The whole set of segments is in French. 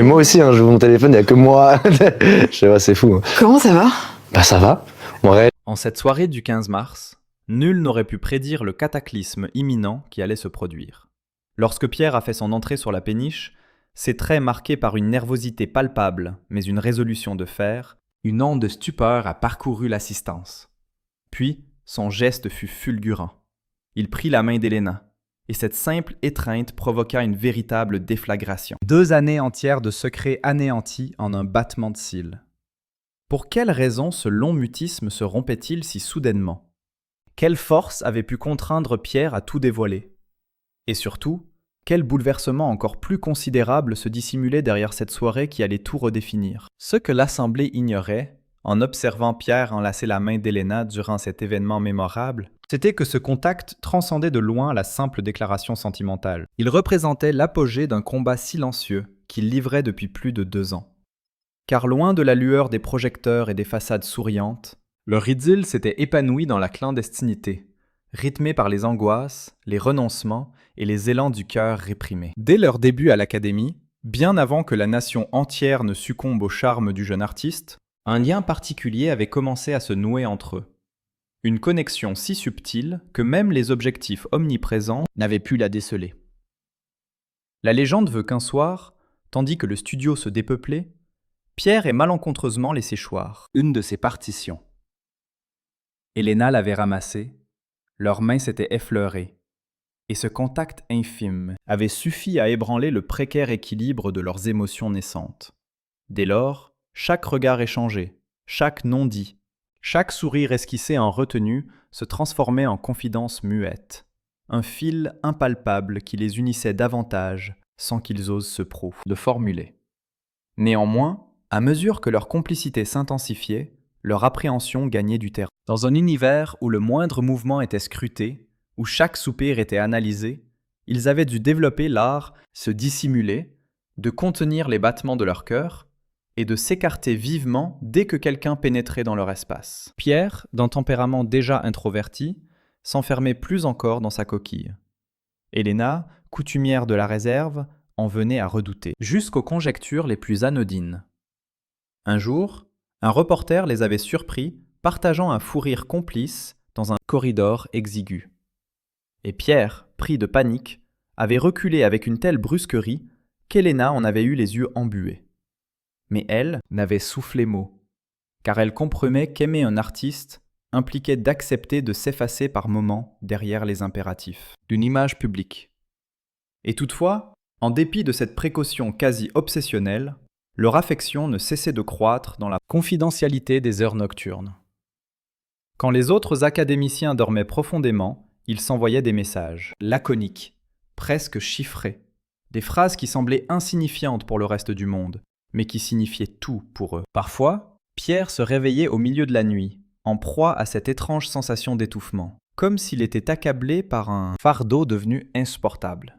moi aussi, hein, j'ouvre mon téléphone, il n'y a que moi. Je sais pas, c'est fou. Hein. Comment ça va? Bah ça va. En cette soirée du 15 mars, nul n'aurait pu prédire le cataclysme imminent qui allait se produire. Lorsque Pierre a fait son entrée sur la péniche, ses traits marqués par une nervosité palpable, mais une résolution de fer, une onde de stupeur a parcouru l'assistance. Puis, son geste fut fulgurant. Il prit la main d'Héléna, et cette simple étreinte provoqua une véritable déflagration. 2 années entières de secrets anéantis en un battement de cils. Pour quelle raison ce long mutisme se rompait-il si soudainement? Quelle force avait pu contraindre Pierre à tout dévoiler? Et surtout, quel bouleversement encore plus considérable se dissimulait derrière cette soirée qui allait tout redéfinir? Ce que l'Assemblée ignorait, en observant Pierre enlacer la main d'Héléna durant cet événement mémorable, c'était que ce contact transcendait de loin la simple déclaration sentimentale. Il représentait l'apogée d'un combat silencieux qu'il livrait depuis plus de 2 ans. Car loin de la lueur des projecteurs et des façades souriantes, leur idylle s'était épanouie dans la clandestinité, rythmée par les angoisses, les renoncements et les élans du cœur réprimé. Dès leur début à l'académie, bien avant que la nation entière ne succombe au charme du jeune artiste, un lien particulier avait commencé à se nouer entre eux. Une connexion si subtile que même les objectifs omniprésents n'avaient pu la déceler. La légende veut qu'un soir, tandis que le studio se dépeuplait, Pierre ait malencontreusement laissé choir une de ses partitions. Héléna l'avait ramassée, leurs mains s'étaient effleurées, et ce contact infime avait suffi à ébranler le précaire équilibre de leurs émotions naissantes. Dès lors, chaque regard échangé, chaque non dit, chaque sourire esquissé en retenue se transformait en confidence muette, un fil impalpable qui les unissait davantage sans qu'ils osent le formuler. Néanmoins, à mesure que leur complicité s'intensifiait, leur appréhension gagnait du terrain. Dans un univers où le moindre mouvement était scruté, où chaque soupir était analysé, ils avaient dû développer l'art, se dissimuler, de contenir les battements de leur cœur et de s'écarter vivement dès que quelqu'un pénétrait dans leur espace. Pierre, d'un tempérament déjà introverti, s'enfermait plus encore dans sa coquille. Héléna, coutumière de la réserve, en venait à redouter, jusqu'aux conjectures les plus anodines. Un jour, un reporter les avait surpris partageant un fou rire complice dans un corridor exigu. Et Pierre, pris de panique, avait reculé avec une telle brusquerie qu'Héléna en avait eu les yeux embués. Mais elle n'avait soufflé mot, car elle comprenait qu'aimer un artiste impliquait d'accepter de s'effacer par moments derrière les impératifs d'une image publique. Et toutefois, en dépit de cette précaution quasi obsessionnelle, leur affection ne cessait de croître dans la confidentialité des heures nocturnes. Quand les autres académiciens dormaient profondément, ils s'envoyaient des messages, laconiques, presque chiffrés, des phrases qui semblaient insignifiantes pour le reste du monde, mais qui signifiaient tout pour eux. Parfois, Pierre se réveillait au milieu de la nuit, en proie à cette étrange sensation d'étouffement, comme s'il était accablé par un fardeau devenu insupportable.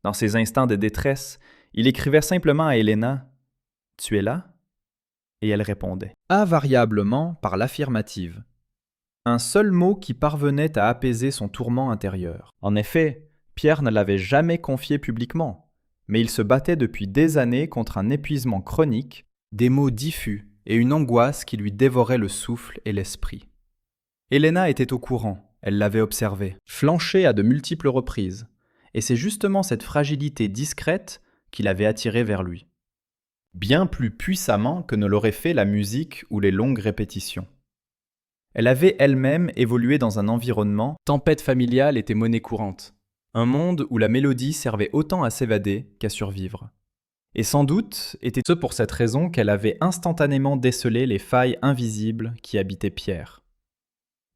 Dans ces instants de détresse, il écrivait simplement à Héléna « Tu es là ?» Et elle répondait, invariablement par l'affirmative. Un seul mot qui parvenait à apaiser son tourment intérieur. En effet, Pierre ne l'avait jamais confié publiquement, mais il se battait depuis des années contre un épuisement chronique, des mots diffus et une angoisse qui lui dévorait le souffle et l'esprit. Héléna était au courant, elle l'avait observé, flancher à de multiples reprises, et c'est justement cette fragilité discrète qui l'avait attiré vers lui. Bien plus puissamment que ne l'aurait fait la musique ou les longues répétitions. Elle avait elle-même évolué dans un environnement, tempête familiale était monnaie courante, un monde où la mélodie servait autant à s'évader qu'à survivre. Et sans doute était-ce pour cette raison qu'elle avait instantanément décelé les failles invisibles qui habitaient Pierre.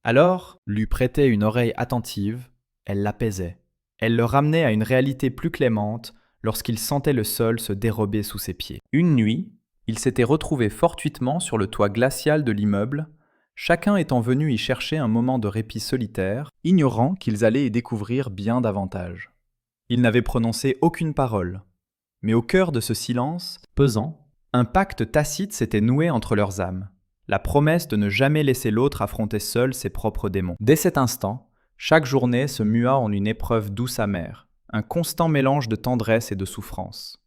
Alors, lui prêtait une oreille attentive, elle l'apaisait, elle le ramenait à une réalité plus clémente lorsqu'il sentait le sol se dérober sous ses pieds. Une nuit, ils s'étaient retrouvés fortuitement sur le toit glacial de l'immeuble, chacun étant venu y chercher un moment de répit solitaire, ignorant qu'ils allaient y découvrir bien davantage. Ils n'avaient prononcé aucune parole, mais au cœur de ce silence, pesant, un pacte tacite s'était noué entre leurs âmes, la promesse de ne jamais laisser l'autre affronter seul ses propres démons. Dès cet instant, chaque journée se mua en une épreuve douce amère, un constant mélange de tendresse et de souffrance.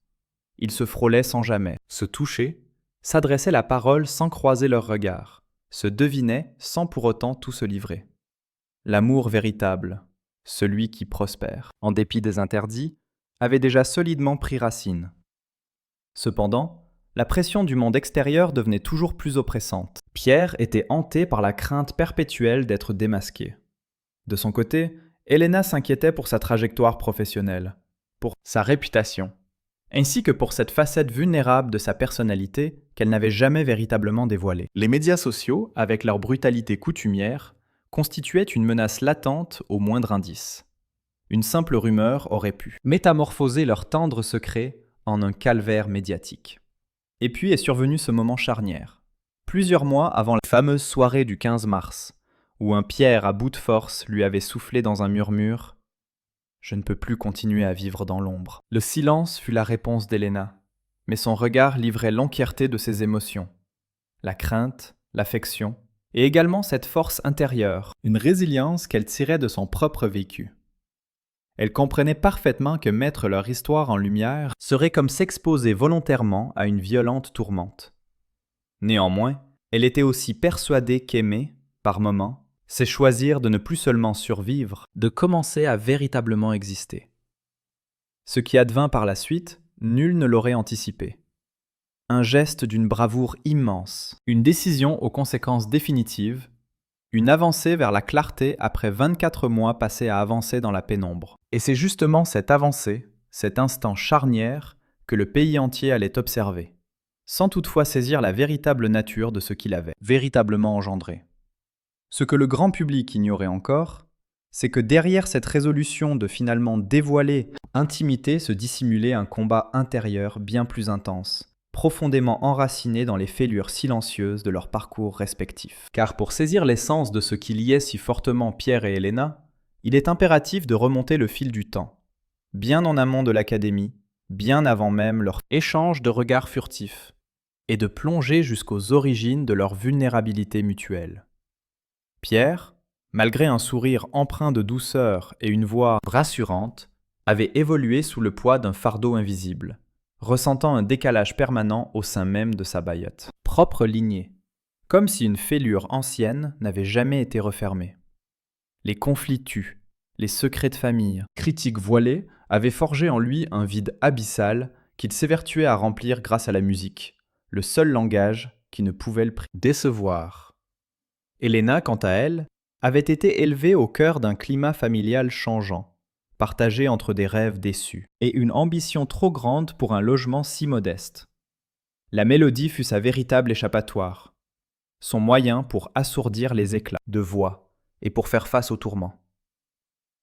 Ils se frôlaient sans jamais, se touchaient, s'adressaient la parole sans croiser leurs regards, se devinaient sans pour autant tout se livrer. L'amour véritable, celui qui prospère, en dépit des interdits, avait déjà solidement pris racine. Cependant, la pression du monde extérieur devenait toujours plus oppressante. Pierre était hanté par la crainte perpétuelle d'être démasqué. De son côté, Elena s'inquiétait pour sa trajectoire professionnelle, pour sa réputation, ainsi que pour cette facette vulnérable de sa personnalité qu'elle n'avait jamais véritablement dévoilée. Les médias sociaux, avec leur brutalité coutumière, constituaient une menace latente au moindre indice. Une simple rumeur aurait pu métamorphoser leur tendre secret en un calvaire médiatique. Et puis est survenu ce moment charnière, plusieurs mois avant la fameuse soirée du 15 mars, où un Pierre à bout de force lui avait soufflé dans un murmure « Je ne peux plus continuer à vivre dans l'ombre ». Le silence fut la réponse d'Elena, mais son regard livrait l'entièreté de ses émotions. La crainte, l'affection, et également cette force intérieure, une résilience qu'elle tirait de son propre vécu. Elle comprenait parfaitement que mettre leur histoire en lumière serait comme s'exposer volontairement à une violente tourmente. Néanmoins, elle était aussi persuadée qu'aimer, par moments, c'est choisir de ne plus seulement survivre, de commencer à véritablement exister. Ce qui advint par la suite, nul ne l'aurait anticipé. Un geste d'une bravoure immense, une décision aux conséquences définitives, une avancée vers la clarté après 24 mois passés à avancer dans la pénombre. Et c'est justement cette avancée, cet instant charnière, que le pays entier allait observer, sans toutefois saisir la véritable nature de ce qu'il avait véritablement engendré. Ce que le grand public ignorait encore, c'est que derrière cette résolution de finalement dévoiler intimité se dissimulait un combat intérieur bien plus intense, profondément enracinés dans les fêlures silencieuses de leurs parcours respectifs. Car pour saisir l'essence de ce qui liait si fortement Pierre et Elena, il est impératif de remonter le fil du temps, bien en amont de l'académie, bien avant même leur échange de regards furtifs, et de plonger jusqu'aux origines de leur vulnérabilité mutuelle. Pierre, malgré un sourire empreint de douceur et une voix rassurante, avait évolué sous le poids d'un fardeau invisible, ressentant un décalage permanent au sein même de sa Bayotte. Propre lignée, comme si une fêlure ancienne n'avait jamais été refermée. Les conflits tuent, les secrets de famille, critiques voilées, avaient forgé en lui un vide abyssal qu'il s'évertuait à remplir grâce à la musique, le seul langage qui ne pouvait le décevoir. Elena, quant à elle, avait été élevée au cœur d'un climat familial changeant, partagé entre des rêves déçus, et une ambition trop grande pour un logement si modeste. La mélodie fut sa véritable échappatoire, son moyen pour assourdir les éclats de voix et pour faire face aux tourments.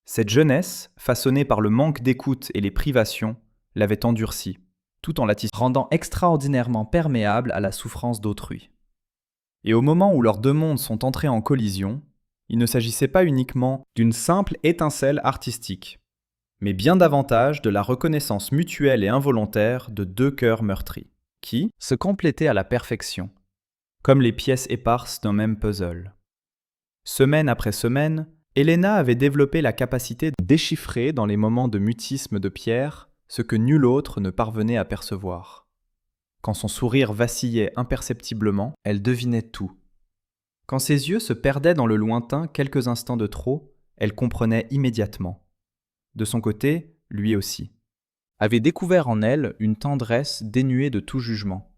Cette jeunesse, façonnée par le manque d'écoute et les privations, l'avait endurcie, tout en la rendant extraordinairement perméable à la souffrance d'autrui. Et au moment où leurs deux mondes sont entrés en collision, il ne s'agissait pas uniquement d'une simple étincelle artistique, mais bien davantage de la reconnaissance mutuelle et involontaire de deux cœurs meurtris, qui se complétaient à la perfection, comme les pièces éparses d'un même puzzle. Semaine après semaine, Elena avait développé la capacité de déchiffrer dans les moments de mutisme de Pierre ce que nul autre ne parvenait à percevoir. Quand son sourire vacillait imperceptiblement, elle devinait tout. Quand ses yeux se perdaient dans le lointain quelques instants de trop, elle comprenait immédiatement. De son côté, lui aussi, avait découvert en elle une tendresse dénuée de tout jugement,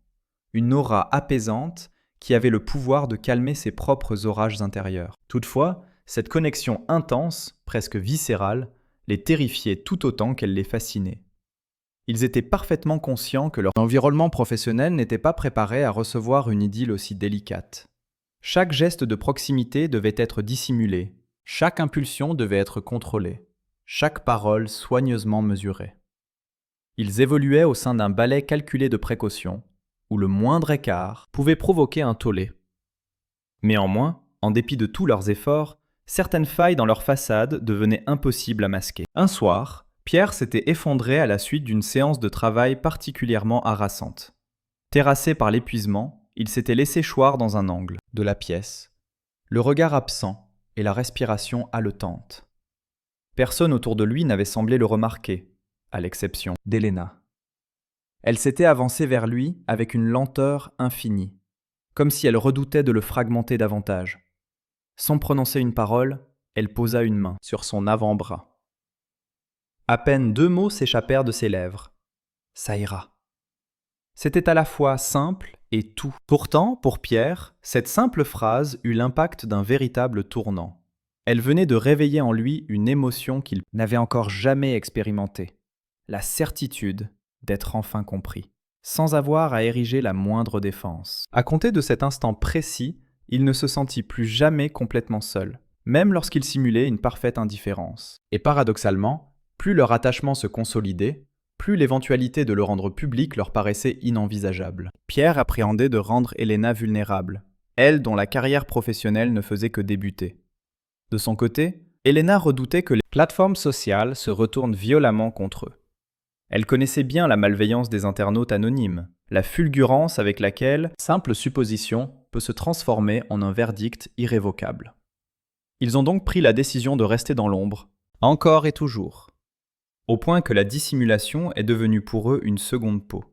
une aura apaisante qui avait le pouvoir de calmer ses propres orages intérieurs. Toutefois, cette connexion intense, presque viscérale, les terrifiait tout autant qu'elle les fascinait. Ils étaient parfaitement conscients que leur environnement professionnel n'était pas préparé à recevoir une idylle aussi délicate. Chaque geste de proximité devait être dissimulé, chaque impulsion devait être contrôlée, chaque parole soigneusement mesurée. Ils évoluaient au sein d'un ballet calculé de précaution, où le moindre écart pouvait provoquer un tollé. Néanmoins, en dépit de tous leurs efforts, certaines failles dans leur façade devenaient impossibles à masquer. Un soir, Pierre s'était effondré à la suite d'une séance de travail particulièrement harassante. Terrassé par l'épuisement, il s'était laissé choir dans un angle de la pièce, le regard absent et la respiration haletante. Personne autour de lui n'avait semblé le remarquer, à l'exception d'Elena. Elle s'était avancée vers lui avec une lenteur infinie, comme si elle redoutait de le fragmenter davantage. Sans prononcer une parole, elle posa une main sur son avant-bras. À peine 2 mots s'échappèrent de ses lèvres. « Ça ira ». C'était à la fois simple et tout. Pourtant, pour Pierre, cette simple phrase eut l'impact d'un véritable tournant. Elle venait de réveiller en lui une émotion qu'il n'avait encore jamais expérimentée. La certitude d'être enfin compris, sans avoir à ériger la moindre défense. À compter de cet instant précis, il ne se sentit plus jamais complètement seul, même lorsqu'il simulait une parfaite indifférence. Et paradoxalement, plus leur attachement se consolidait, plus l'éventualité de le rendre public leur paraissait inenvisageable. Pierre appréhendait de rendre Elena vulnérable, elle dont la carrière professionnelle ne faisait que débuter. De son côté, Elena redoutait que les plateformes sociales se retournent violemment contre eux. Elle connaissait bien la malveillance des internautes anonymes, la fulgurance avec laquelle simple supposition peut se transformer en un verdict irrévocable. Ils ont donc pris la décision de rester dans l'ombre, encore et toujours, au point que la dissimulation est devenue pour eux une seconde peau.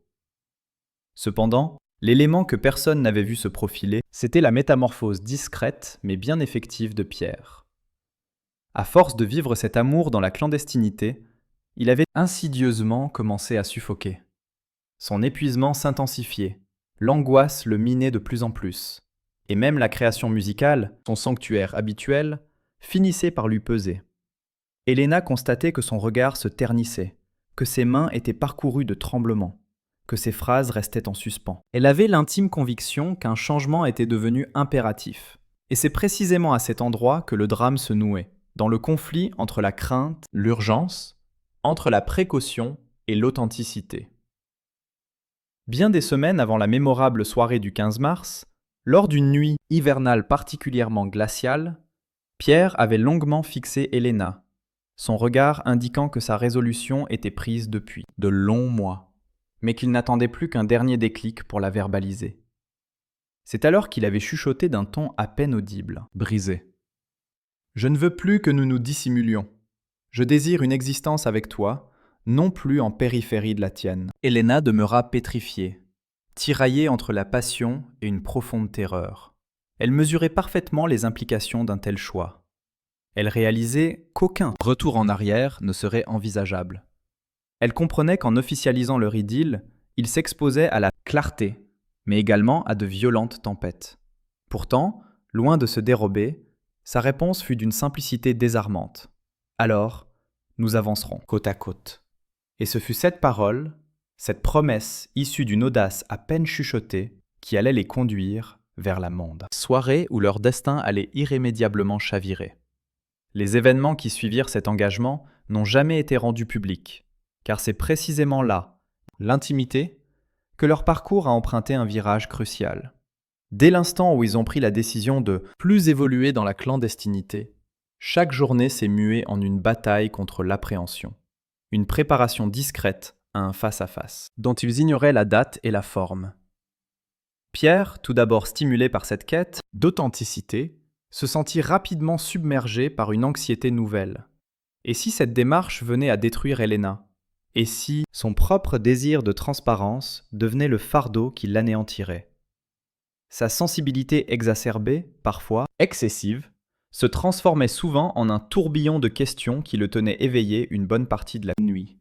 Cependant, l'élément que personne n'avait vu se profiler, c'était la métamorphose discrète mais bien effective de Pierre. À force de vivre cet amour dans la clandestinité, il avait insidieusement commencé à suffoquer. Son épuisement s'intensifiait, l'angoisse le minait de plus en plus, et même la création musicale, son sanctuaire habituel, finissait par lui peser. Elena constatait que son regard se ternissait, que ses mains étaient parcourues de tremblements, que ses phrases restaient en suspens. Elle avait l'intime conviction qu'un changement était devenu impératif. Et c'est précisément à cet endroit que le drame se nouait, dans le conflit entre la crainte, l'urgence, entre la précaution et l'authenticité. Bien des semaines avant la mémorable soirée du 15 mars, lors d'une nuit hivernale particulièrement glaciale, Pierre avait longuement fixé Elena, son regard indiquant que sa résolution était prise depuis de longs mois, mais qu'il n'attendait plus qu'un dernier déclic pour la verbaliser. C'est alors qu'il avait chuchoté d'un ton à peine audible, brisé. « Je ne veux plus que nous nous dissimulions. Je désire une existence avec toi, non plus en périphérie de la tienne. » Elena demeura pétrifiée, tiraillée entre la passion et une profonde terreur. Elle mesurait parfaitement les implications d'un tel choix. Elle réalisait qu'aucun retour en arrière ne serait envisageable. Elle comprenait qu'en officialisant leur idylle, il s'exposait à la clarté, mais également à de violentes tempêtes. Pourtant, loin de se dérober, sa réponse fut d'une simplicité désarmante. « Alors, nous avancerons côte à côte. » Et ce fut cette parole, cette promesse issue d'une audace à peine chuchotée, qui allait les conduire vers la monde. Soirée où leur destin allait irrémédiablement chavirer. Les événements qui suivirent cet engagement n'ont jamais été rendus publics, car c'est précisément là, l'intimité, que leur parcours a emprunté un virage crucial. Dès l'instant où ils ont pris la décision de plus évoluer dans la clandestinité, chaque journée s'est muée en une bataille contre l'appréhension, une préparation discrète à un face-à-face, dont ils ignoraient la date et la forme. Pierre, tout d'abord stimulé par cette quête d'authenticité, se sentit rapidement submergé par une anxiété nouvelle. Et si cette démarche venait à détruire Elena ? Et si son propre désir de transparence devenait le fardeau qui l'anéantirait ? Sa sensibilité exacerbée, parfois excessive, se transformait souvent en un tourbillon de questions qui le tenaient éveillé une bonne partie de la nuit.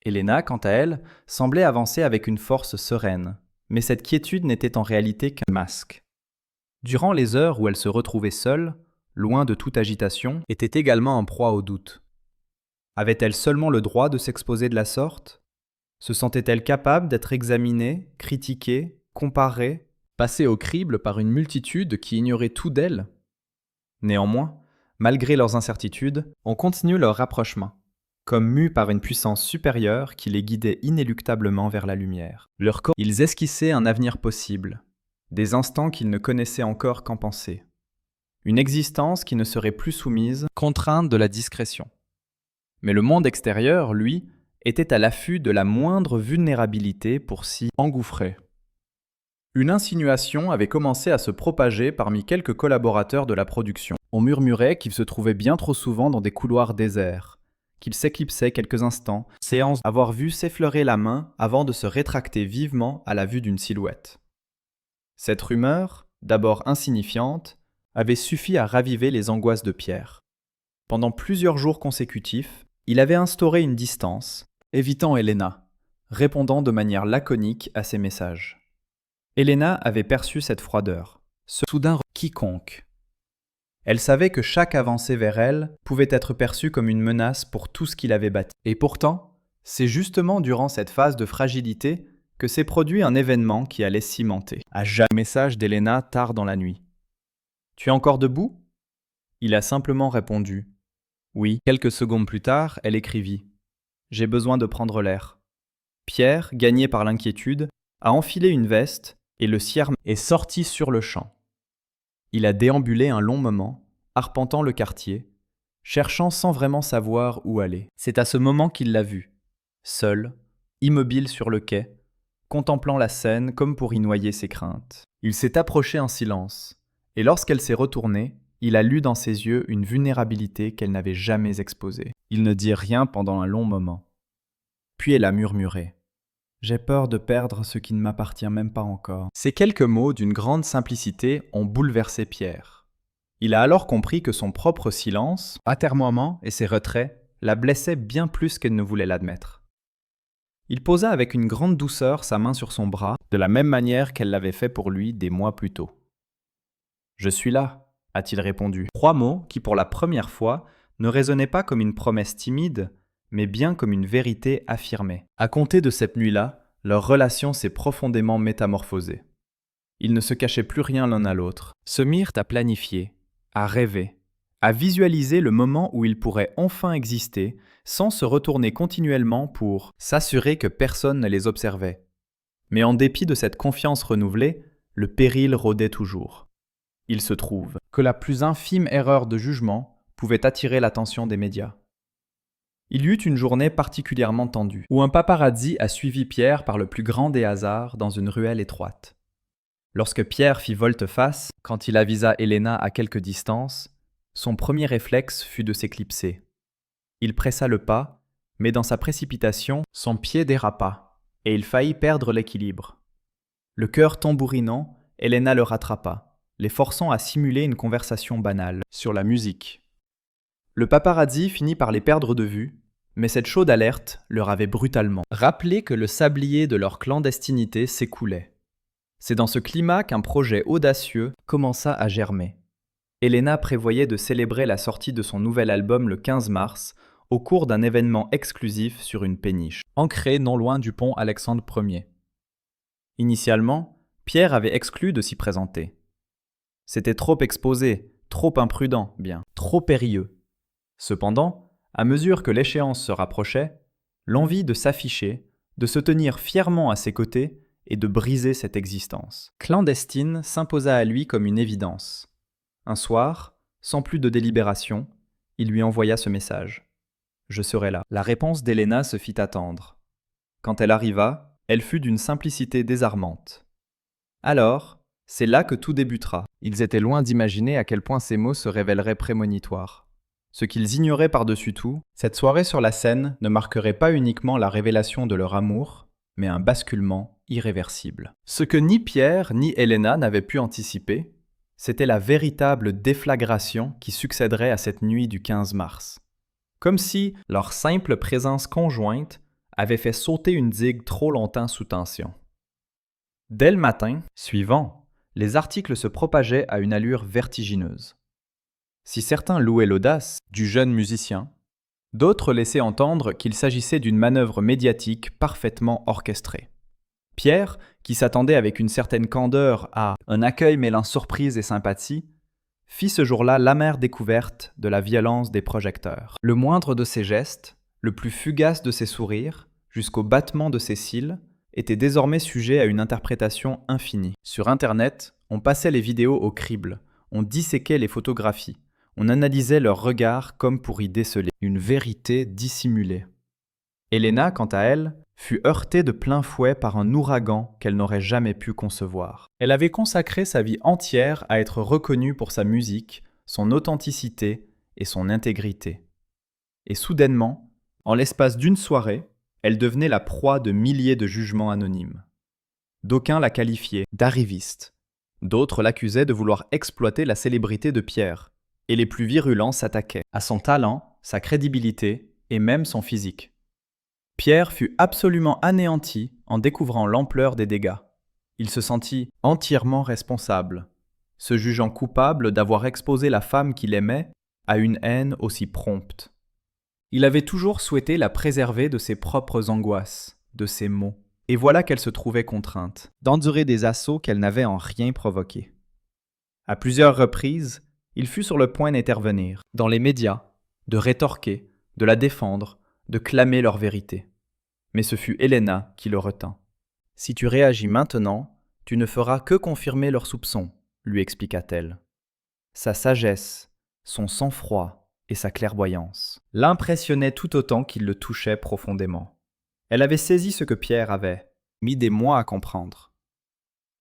Elena, quant à elle, semblait avancer avec une force sereine, mais cette quiétude n'était en réalité qu'un masque. Durant les heures où elle se retrouvait seule, loin de toute agitation, était également en proie au doute. Avait-elle seulement le droit de s'exposer de la sorte ? Se sentait-elle capable d'être examinée, critiquée, comparée, passée au crible par une multitude qui ignorait tout d'elle ? Néanmoins, malgré leurs incertitudes, on continue leur rapprochement, comme mus par une puissance supérieure qui les guidait inéluctablement vers la lumière. Leur corps, ils esquissaient un avenir possible, des instants qu'ils ne connaissaient encore qu'en pensée. Une existence qui ne serait plus soumise, contrainte de la discrétion. Mais le monde extérieur, lui, était à l'affût de la moindre vulnérabilité pour s'y engouffrer. Une insinuation avait commencé à se propager parmi quelques collaborateurs de la production. On murmurait qu'ils se trouvaient bien trop souvent dans des couloirs déserts, qu'il s'éclipsait quelques instants, séance avoir vu s'effleurer la main avant de se rétracter vivement à la vue d'une silhouette. Cette rumeur, d'abord insignifiante, avait suffi à raviver les angoisses de Pierre. Pendant plusieurs jours consécutifs, il avait instauré une distance, évitant Elena, répondant de manière laconique à ses messages. Elena avait perçu cette froideur, ce soudain quiconque. Elle savait que chaque avancée vers elle pouvait être perçue comme une menace pour tout ce qu'il avait bâti. Et pourtant, c'est justement durant cette phase de fragilité que s'est produit un événement qui allait cimenter. À jamais message d'Elena tard dans la nuit. « Tu es encore debout ?» Il a simplement répondu « Oui ». Quelques secondes plus tard, elle écrivit « J'ai besoin de prendre l'air ». Pierre, gagné par l'inquiétude, a enfilé une veste et le cierme est sorti sur le champ. Il a déambulé un long moment, arpentant le quartier, cherchant sans vraiment savoir où aller. C'est à ce moment qu'il l'a vue, seule, immobile sur le quai, contemplant la scène comme pour y noyer ses craintes. Il s'est approché en silence, et lorsqu'elle s'est retournée, il a lu dans ses yeux une vulnérabilité qu'elle n'avait jamais exposée. Il ne dit rien pendant un long moment. Puis elle a murmuré. « J'ai peur de perdre ce qui ne m'appartient même pas encore. » Ces quelques mots d'une grande simplicité ont bouleversé Pierre. Il a alors compris que son propre silence, atermoiement et ses retraits la blessaient bien plus qu'elle ne voulait l'admettre. Il posa avec une grande douceur sa main sur son bras, de la même manière qu'elle l'avait fait pour lui des mois plus tôt. « Je suis là », a-t-il répondu. 3 mots qui, pour la première fois, ne résonnaient pas comme une promesse timide, mais bien comme une vérité affirmée. À compter de cette nuit-là, leur relation s'est profondément métamorphosée. Ils ne se cachaient plus rien l'un à l'autre, se mirent à planifier, à rêver, à visualiser le moment où ils pourraient enfin exister sans se retourner continuellement pour s'assurer que personne ne les observait. Mais en dépit de cette confiance renouvelée, le péril rôdait toujours. Il se trouve que la plus infime erreur de jugement pouvait attirer l'attention des médias. Il y eut une journée particulièrement tendue, où un paparazzi a suivi Pierre par le plus grand des hasards dans une ruelle étroite. Lorsque Pierre fit volte-face, quand il avisa Elena à quelque distance, son premier réflexe fut de s'éclipser. Il pressa le pas, mais dans sa précipitation, son pied dérapa, et il faillit perdre l'équilibre. Le cœur tambourinant, Elena le rattrapa, les forçant à simuler une conversation banale sur la musique. Le paparazzi finit par les perdre de vue, mais cette chaude alerte leur avait brutalement rappelé que le sablier de leur clandestinité s'écoulait. C'est dans ce climat qu'un projet audacieux commença à germer. Elena prévoyait de célébrer la sortie de son nouvel album le 15 mars au cours d'un événement exclusif sur une péniche, ancrée non loin du pont Alexandre Ier. Initialement, Pierre avait exclu de s'y présenter. C'était trop exposé, trop imprudent, bien, trop périlleux. Cependant, à mesure que l'échéance se rapprochait, l'envie de s'afficher, de se tenir fièrement à ses côtés et de briser cette existence clandestine s'imposa à lui comme une évidence. Un soir, sans plus de délibération, il lui envoya ce message. « Je serai là ». La réponse d'Elena se fit attendre. Quand elle arriva, elle fut d'une simplicité désarmante. Alors, c'est là que tout débutera. Ils étaient loin d'imaginer à quel point ces mots se révéleraient prémonitoires. Ce qu'ils ignoraient par-dessus tout, cette soirée sur la scène ne marquerait pas uniquement la révélation de leur amour, mais un basculement irréversible. Ce que ni Pierre ni Elena n'avaient pu anticiper, c'était la véritable déflagration qui succéderait à cette nuit du 15 mars. Comme si leur simple présence conjointe avait fait sauter une digue trop longtemps sous tension. Dès le matin suivant, les articles se propageaient à une allure vertigineuse. Si certains louaient l'audace du jeune musicien, d'autres laissaient entendre qu'il s'agissait d'une manœuvre médiatique parfaitement orchestrée. Pierre, qui s'attendait avec une certaine candeur à un accueil mêlant surprise et sympathie, fit ce jour-là l'amère découverte de la violence des projecteurs. Le moindre de ses gestes, le plus fugace de ses sourires, jusqu'au battement de ses cils, était désormais sujet à une interprétation infinie. Sur Internet, on passait les vidéos au crible, on disséquait les photographies, on analysait leurs regards comme pour y déceler une vérité dissimulée. Elena, quant à elle, fut heurtée de plein fouet par un ouragan qu'elle n'aurait jamais pu concevoir. Elle avait consacré sa vie entière à être reconnue pour sa musique, son authenticité et son intégrité. Et soudainement, En l'espace d'une soirée, elle devenait la proie de milliers de jugements anonymes. D'aucuns la qualifiaient d'arriviste, d'autres l'accusaient de vouloir exploiter la célébrité de Pierre, et les plus virulents s'attaquaient à son talent, sa crédibilité et même son physique. Pierre fut absolument anéanti en découvrant l'ampleur des dégâts. Il se sentit entièrement responsable, se jugeant coupable d'avoir exposé la femme qu'il aimait à une haine aussi prompte. Il avait toujours souhaité la préserver de ses propres angoisses, de ses maux, et voilà qu'elle se trouvait contrainte d'endurer des assauts qu'elle n'avait en rien provoqués. À plusieurs reprises, il fut sur le point d'intervenir dans les médias, de rétorquer, de la défendre, de clamer leur vérité. Mais ce fut Helena qui le retint. « Si tu réagis maintenant, tu ne feras que confirmer leurs soupçons, » lui expliqua-t-elle. Sa sagesse, son sang-froid et sa clairvoyance l'impressionnaient tout autant qu'il le touchait profondément. Elle avait saisi ce que Pierre avait mis des mois à comprendre.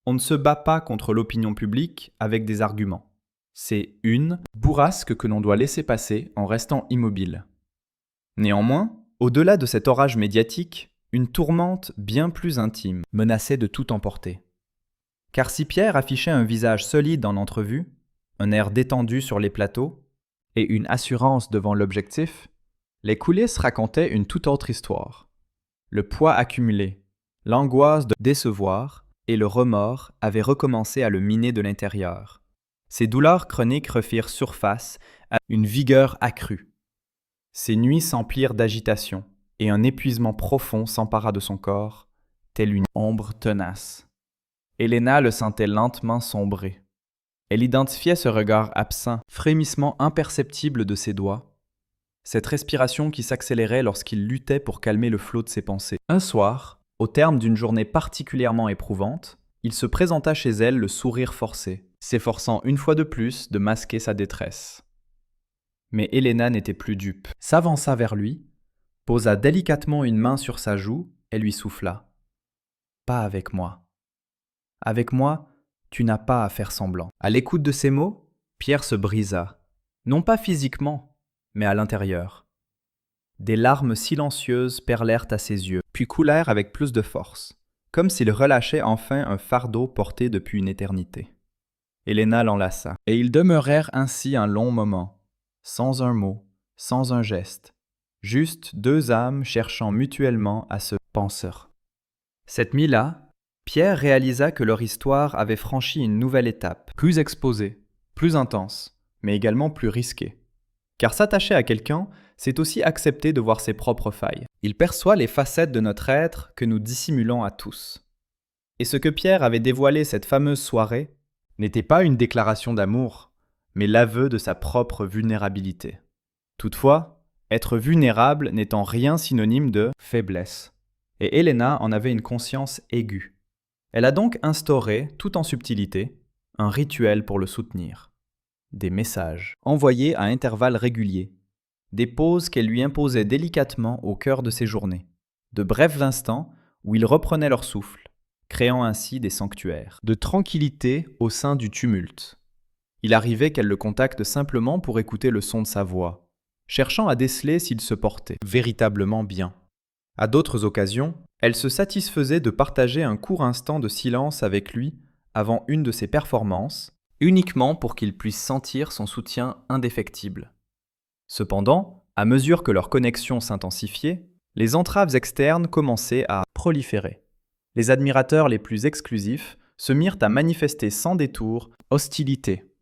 On ne se bat pas contre l'opinion publique avec des arguments. C'est une bourrasque que l'on doit laisser passer en restant immobile. Néanmoins, au-delà de cet orage médiatique, une tourmente bien plus intime menaçait de tout emporter. Car si Pierre affichait un visage solide en entrevue, un air détendu sur les plateaux et une assurance devant l'objectif, les coulisses racontaient une toute autre histoire. Le poids accumulé, l'angoisse de décevoir et le remords avaient recommencé à le miner de l'intérieur. Ses douleurs chroniques refirent surface à une vigueur accrue. Ses nuits s'emplirent d'agitation et un épuisement profond s'empara de son corps, telle une ombre tenace. Helena le sentait lentement sombrer. Elle identifiait ce regard absent, frémissement imperceptible de ses doigts, cette respiration qui s'accélérait lorsqu'il luttait pour calmer le flot de ses pensées. Un soir, au terme d'une journée particulièrement éprouvante, il se présenta chez elle le sourire forcé, s'efforçant une fois de plus de masquer sa détresse. Mais Helena n'était plus dupe, s'avança vers lui, posa délicatement une main sur sa joue et lui souffla. « Pas avec moi. Avec moi, tu n'as pas à faire semblant. » À l'écoute de ces mots, Pierre se brisa, non pas physiquement, mais à l'intérieur. Des larmes silencieuses perlèrent à ses yeux, puis coulèrent avec plus de force, comme s'il relâchait enfin un fardeau porté depuis une éternité. Helena l'enlaça, et ils demeurèrent ainsi un long moment, sans un mot, sans un geste, juste deux âmes cherchant mutuellement à se penser. Cette nuit-là, Pierre réalisa que leur histoire avait franchi une nouvelle étape, plus exposée, plus intense, mais également plus risquée. Car s'attacher à quelqu'un, c'est aussi accepter de voir ses propres failles. Il perçoit les facettes de notre être que nous dissimulons à tous. Et ce que Pierre avait dévoilé cette fameuse soirée n'était pas une déclaration d'amour, mais l'aveu de sa propre vulnérabilité. Toutefois, être vulnérable n'est en rien synonyme de faiblesse. Et Helena en avait une conscience aiguë. Elle a donc instauré, tout en subtilité, un rituel pour le soutenir. Des messages, envoyés à intervalles réguliers. Des pauses qu'elle lui imposait délicatement au cœur de ses journées. De brefs instants où ils reprenaient leur souffle, créant ainsi des sanctuaires de tranquillité au sein du tumulte. Il arrivait qu'elle le contacte simplement pour écouter le son de sa voix, cherchant à déceler s'il se portait véritablement bien. À d'autres occasions, elle se satisfaisait de partager un court instant de silence avec lui avant une de ses performances, uniquement pour qu'il puisse sentir son soutien indéfectible. Cependant, à mesure que leur connexion s'intensifiait, les entraves externes commençaient à proliférer. Les admirateurs les plus exclusifs se mirent à manifester sans détour hostilité.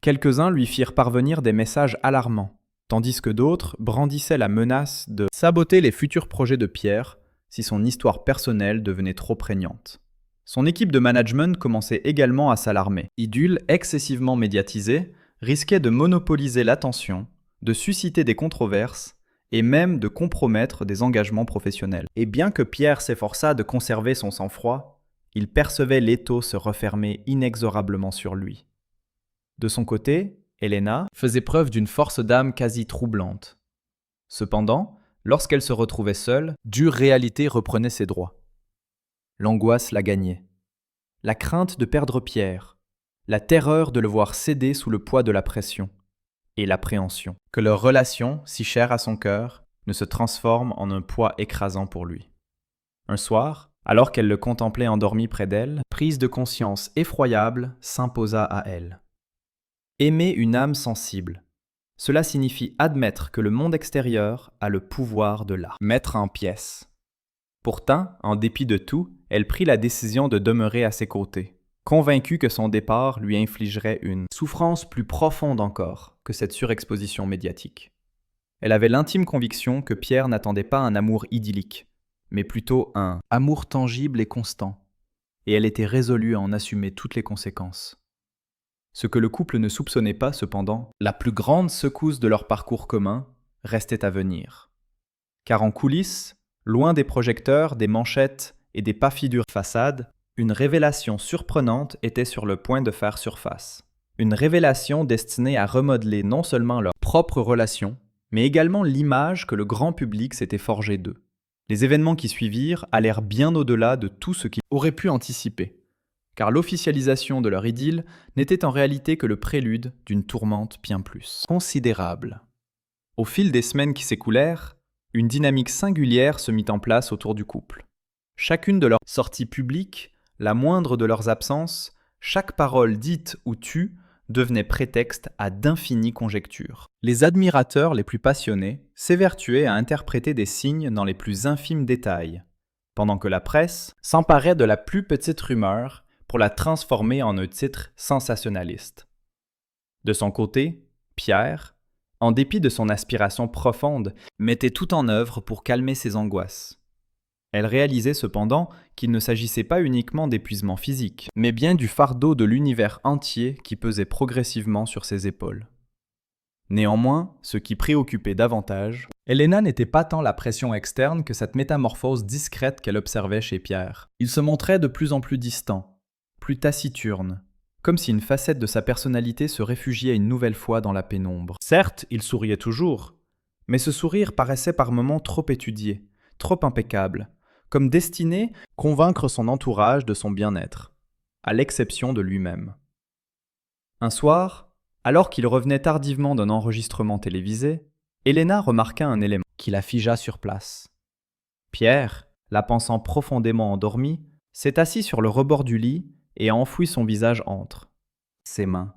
Quelques-uns lui firent parvenir des messages alarmants, tandis que d'autres brandissaient la menace de saboter les futurs projets de Pierre si son histoire personnelle devenait trop prégnante. Son équipe de management commençait également à s'alarmer. Idylle excessivement médiatisée risquait de monopoliser l'attention, de susciter des controverses et même de compromettre des engagements professionnels. Et bien que Pierre s'efforçât de conserver son sang-froid, il percevait l'étau se refermer inexorablement sur lui. De son côté, Helena faisait preuve d'une force d'âme quasi troublante. Cependant, lorsqu'elle se retrouvait seule, dure réalité reprenait ses droits. L'angoisse la gagnait. La crainte de perdre Pierre, la terreur de le voir céder sous le poids de la pression, et l'appréhension que leur relation, si chère à son cœur, ne se transforme en un poids écrasant pour lui. Un soir, alors qu'elle le contemplait endormi près d'elle, prise de conscience effroyable s'imposa à elle. Aimer une âme sensible. Cela signifie admettre que le monde extérieur a le pouvoir de la mettre en pièces. Pourtant, en dépit de tout, elle prit la décision de demeurer à ses côtés, convaincue que son départ lui infligerait une souffrance plus profonde encore que cette surexposition médiatique. Elle avait l'intime conviction que Pierre n'attendait pas un amour idyllique, mais plutôt un amour tangible et constant, et elle était résolue à en assumer toutes les conséquences. Ce que le couple ne soupçonnait pas, cependant, la plus grande secousse de leur parcours commun, restait à venir. Car en coulisses, loin des projecteurs, des manchettes et des pas-figures façades, une révélation surprenante était sur le point de faire surface. Une révélation destinée à remodeler non seulement leur propre relation, mais également l'image que le grand public s'était forgée d'eux. Les événements qui suivirent allèrent bien au-delà de tout ce qu'ils auraient pu anticiper, car l'officialisation de leur idylle n'était en réalité que le prélude d'une tourmente bien plus considérable. Au fil des semaines qui s'écoulèrent, une dynamique singulière se mit en place autour du couple. Chacune de leurs sorties publiques, la moindre de leurs absences, chaque parole dite ou tue devenait prétexte à d'infinies conjectures. Les admirateurs les plus passionnés s'évertuaient à interpréter des signes dans les plus infimes détails, pendant que la presse s'emparait de la plus petite rumeur pour la transformer en un titre sensationnaliste. De son côté, Pierre, en dépit de son aspiration profonde, mettait tout en œuvre pour calmer ses angoisses. Elle réalisait cependant qu'il ne s'agissait pas uniquement d'épuisement physique, mais bien du fardeau de l'univers entier qui pesait progressivement sur ses épaules. Néanmoins, ce qui préoccupait davantage, Elena n'était pas tant la pression externe que cette métamorphose discrète qu'elle observait chez Pierre. Il se montrait de plus en plus distant, plus taciturne, comme si une facette de sa personnalité se réfugiait une nouvelle fois dans la pénombre. Certes, il souriait toujours, mais ce sourire paraissait par moments trop étudié, trop impeccable, comme destiné à convaincre son entourage de son bien-être, à l'exception de lui-même. Un soir, alors qu'il revenait tardivement d'un enregistrement télévisé, Elena remarqua un élément qui la figea sur place. Pierre, la pensant profondément endormi, s'est assis sur le rebord du lit et a enfoui son visage entre ses mains,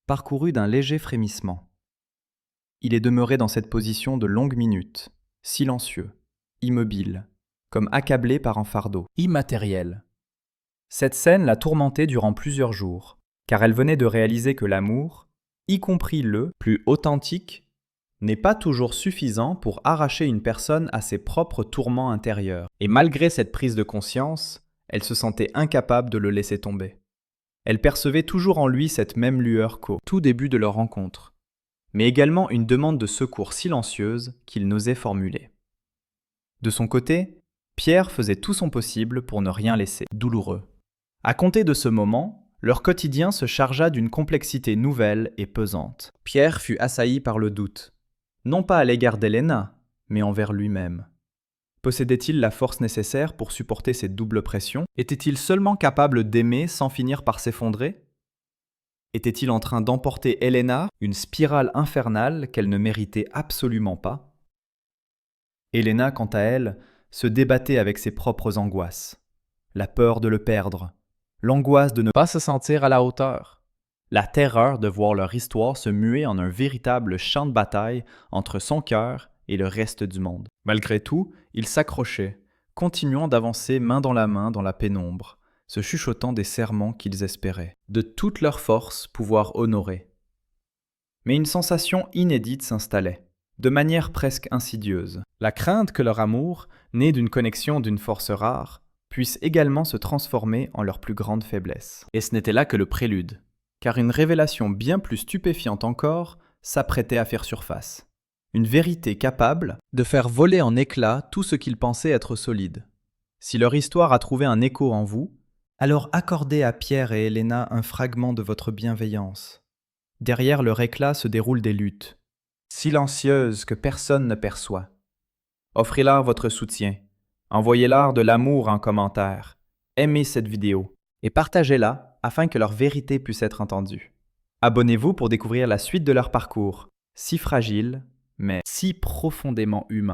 parcouru d'un léger frémissement. Il est demeuré dans cette position de longues minutes, silencieux, immobile, comme accablé par un fardeau, immatériel. Cette scène l'a tourmentée durant plusieurs jours, car elle venait de réaliser que l'amour, y compris le plus authentique, n'est pas toujours suffisant pour arracher une personne à ses propres tourments intérieurs. Et malgré cette prise de conscience, elle se sentait incapable de le laisser tomber. Elle percevait toujours en lui cette même lueur qu'au tout début de leur rencontre, mais également une demande de secours silencieuse qu'il n'osait formuler. De son côté, Pierre faisait tout son possible pour ne rien laisser douloureux. À compter de ce moment, leur quotidien se chargea d'une complexité nouvelle et pesante. Pierre fut assailli par le doute, non pas à l'égard d'Elena, mais envers lui-même. Possédait-il la force nécessaire pour supporter cette double pression? Était-il seulement capable d'aimer sans finir par s'effondrer? Était-il en train d'emporter Elena, une spirale infernale qu'elle ne méritait absolument pas? Elena, quant à elle, se débattait avec ses propres angoisses. La peur de le perdre, l'angoisse de ne pas se sentir à la hauteur, la terreur de voir leur histoire se muer en un véritable champ de bataille entre son cœur et le reste du monde. Malgré tout, ils s'accrochaient, continuant d'avancer main dans la pénombre, se chuchotant des serments qu'ils espéraient, de toute leur force pouvoir honorer. Mais une sensation inédite s'installait, de manière presque insidieuse. La crainte que leur amour, né d'une connexion d'une force rare, puisse également se transformer en leur plus grande faiblesse. Et ce n'était là que le prélude, car une révélation bien plus stupéfiante encore s'apprêtait à faire surface. Une vérité capable de faire voler en éclats tout ce qu'ils pensaient être solide. Si leur histoire a trouvé un écho en vous, alors accordez à Pierre et Elena un fragment de votre bienveillance. Derrière leur éclat se déroulent des luttes, silencieuses que personne ne perçoit. Offrez-leur votre soutien. Envoyez-leur de l'amour en commentaire. Aimez cette vidéo et partagez-la afin que leur vérité puisse être entendue. Abonnez-vous pour découvrir la suite de leur parcours, si fragile, mais si profondément humain.